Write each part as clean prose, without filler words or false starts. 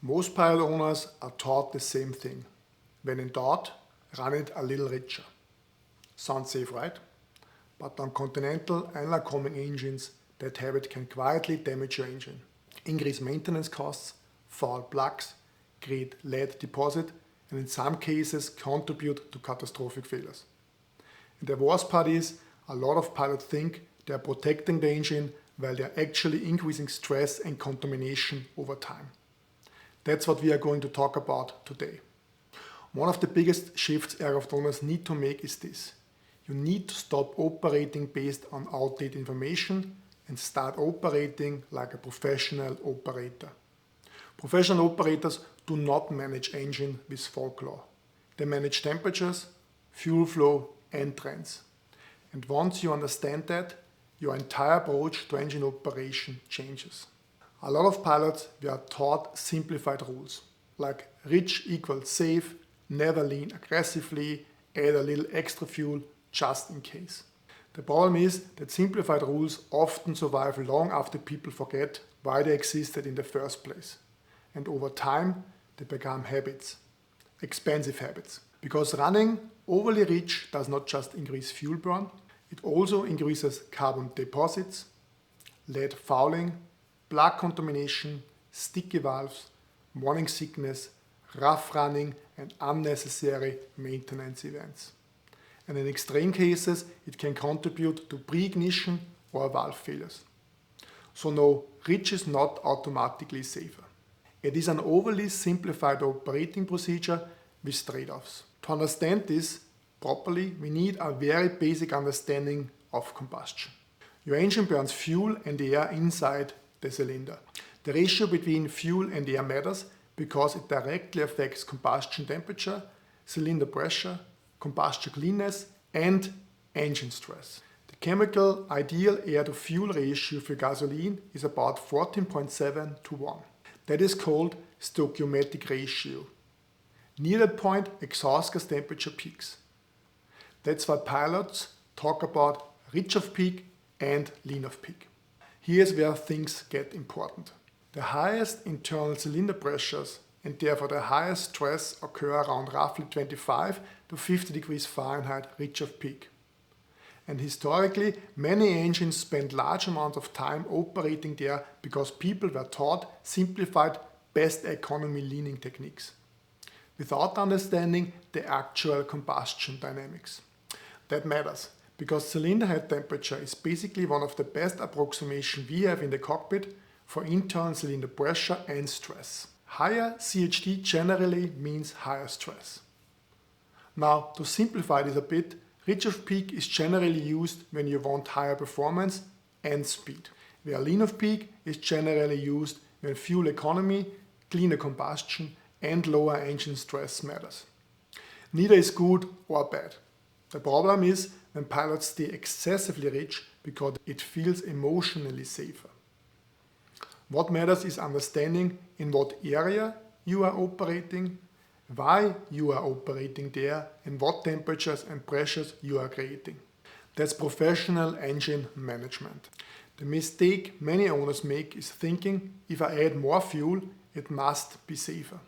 Most pilot owners are taught the same thing. When in doubt, run it a little richer. Sounds safe, right? But on Continental and Lycoming engines, that habit can quietly damage your engine, increase maintenance costs, foul plugs, create lead deposit, and in some cases contribute to catastrophic failures. And the worst part is, a lot of pilots think they are protecting the engine while they are actually increasing stress and contamination over time. That's what we are going to talk about today. One of the biggest shifts aircraft owners need to make is this. You need to stop operating based on outdated information and start operating like a professional operator. Professional operators do not manage engine with folklore. They manage temperatures, fuel flow and trends. And once you understand that, your entire approach to engine operation changes. A lot of pilots were taught simplified rules, like rich equals safe, never lean aggressively, add a little extra fuel just in case. The problem is that simplified rules often survive long after people forget why they existed in the first place. And over time, they become habits, expensive habits. Because running overly rich does not just increase fuel burn, it also increases carbon deposits, lead fouling, plug contamination, sticky valves, morning sickness, rough running and unnecessary maintenance events. And in extreme cases, it can contribute to pre-ignition or valve failures. So no, rich is not automatically safer. It is an overly simplified operating procedure with trade-offs. To understand this properly, we need a very basic understanding of combustion. Your engine burns fuel and air inside the cylinder. The ratio between fuel and air matters because it directly affects combustion temperature, cylinder pressure, combustion cleanness and engine stress. The chemical ideal air-to-fuel ratio for gasoline is about 14.7 to 1. That is called stoichiometric ratio. Near that point, exhaust gas temperature peaks. That's why pilots talk about rich of peak and lean of peak. Here's where things get important. The highest internal cylinder pressures and therefore the highest stress occur around roughly 25 to 50 degrees Fahrenheit rich of peak. And historically, many engines spend large amounts of time operating there because people were taught simplified best economy leaning techniques, without understanding the actual combustion dynamics. That matters, because cylinder head temperature is basically one of the best approximations we have in the cockpit for internal cylinder pressure and stress. Higher CHT generally means higher stress. Now, to simplify this a bit, rich of peak is generally used when you want higher performance and speed, where lean of peak is generally used when fuel economy, cleaner combustion and lower engine stress matters. Neither is good or bad. The problem is when pilots stay excessively rich because it feels emotionally safer. What matters is understanding in what area you are operating, why you are operating there, and what temperatures and pressures you are creating. That's professional engine management. The mistake many owners make is thinking if I add more fuel, it must be safer.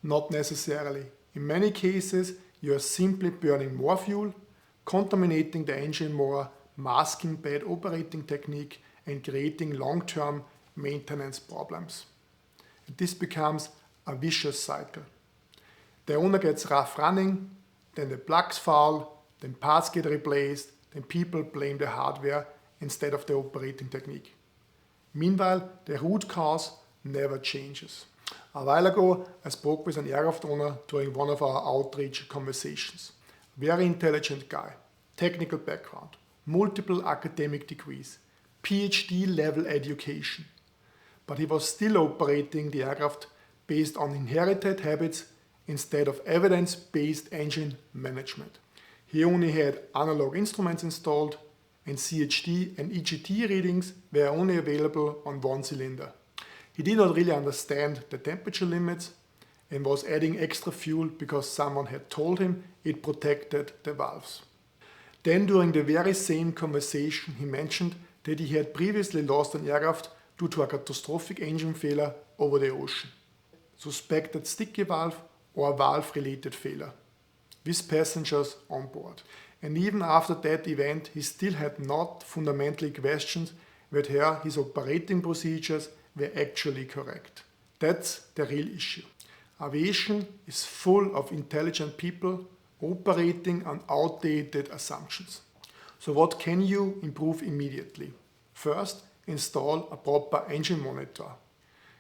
Not necessarily. In many cases, you are simply burning more fuel, contaminating the engine more, masking bad operating technique, and creating long-term maintenance problems. And this becomes a vicious cycle. The owner gets rough running, then the plugs foul, then parts get replaced, then people blame the hardware instead of the operating technique. Meanwhile, the root cause never changes. A while ago, I spoke with an aircraft owner during one of our outreach conversations. Very intelligent guy, technical background, multiple academic degrees, PhD level education. But he was still operating the aircraft based on inherited habits instead of evidence-based engine management. He only had analog instruments installed and CHT and EGT readings were only available on one cylinder. He did not really understand the temperature limits and was adding extra fuel because someone had told him it protected the valves. Then during the very same conversation he mentioned that he had previously lost an aircraft due to a catastrophic engine failure over the ocean. suspected sticky valve or valve-related failure with passengers on board. And even after that event, he still had not fundamentally questioned whether his operating procedures were actually correct. That's the real issue. Aviation is full of intelligent people operating on outdated assumptions. So what can you improve immediately? First, install a proper engine monitor.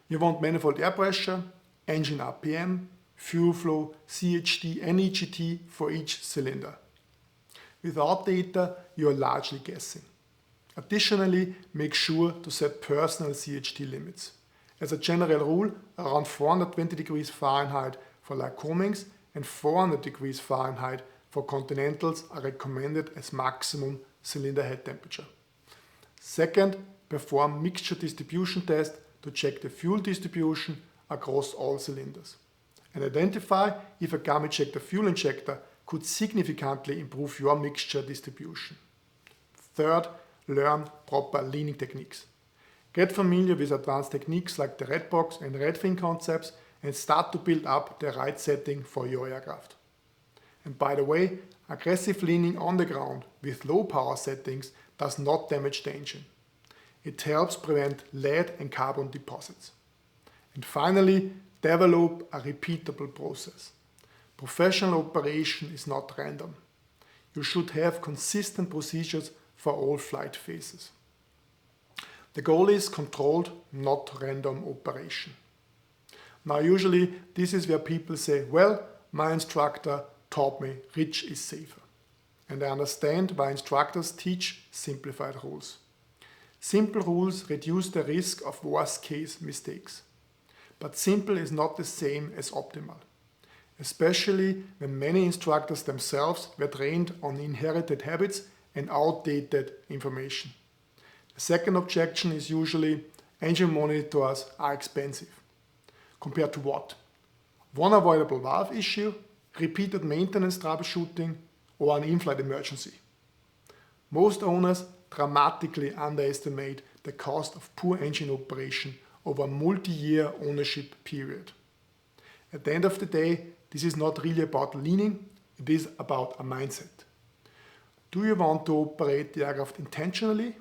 You want manifold air pressure, engine RPM, fuel flow, CHD and EGT for each cylinder. Without data, you are largely guessing. Additionally, make sure to set personal CHD limits. As a general rule, around 420 degrees Fahrenheit for Lycomings and 400 degrees Fahrenheit for Continentals are recommended as maximum cylinder head temperature. Second, perform mixture distribution test to check the fuel distribution across all cylinders and identify if a gum-ejector fuel injector could significantly improve your mixture distribution. Third, learn proper leaning techniques. Get familiar with advanced techniques like the red box and red fin concepts and start to build up the right setting for your aircraft. And by the way, aggressive leaning on the ground with low power settings does not damage the engine. It helps prevent lead and carbon deposits. And finally, develop a repeatable process. Professional operation is not random. You should have consistent procedures for all flight phases. The goal is controlled, not random operation. Now usually this is where people say, well, my instructor taught me rich is safer. And I understand why instructors teach simplified rules. Simple rules reduce the risk of worst case mistakes. But simple is not the same as optimal, especially when many instructors themselves were trained on inherited habits and outdated information. The second objection is usually engine monitors are expensive. Compared to what? One avoidable valve issue, repeated maintenance troubleshooting, or an in-flight emergency. Most owners dramatically underestimate the cost of poor engine operation over a multi-year ownership period. At the end of the day, this is not really about leaning, it is about a mindset. Do you want to operate the aircraft intentionally,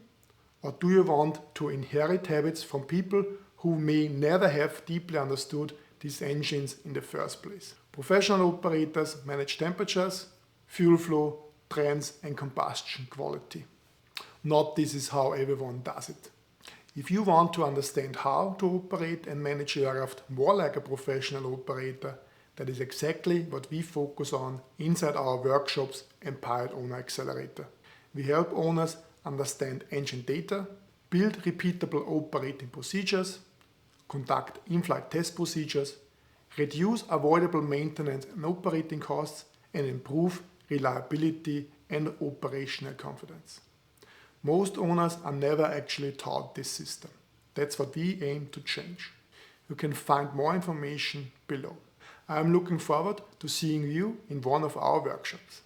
or do you want to inherit habits from people who may never have deeply understood these engines in the first place? Professional operators manage temperatures, fuel flow, trends and combustion quality. Not this is how everyone does it. If you want to understand how to operate and manage your aircraft more like a professional operator, that is exactly what we focus on inside our workshops and Pilot Owner Accelerator. We help owners understand engine data, build repeatable operating procedures, conduct in-flight test procedures, reduce avoidable maintenance and operating costs, and improve reliability and operational confidence. Most owners are never actually taught this system. That's what we aim to change. You can find more information below. I am looking forward to seeing you in one of our workshops.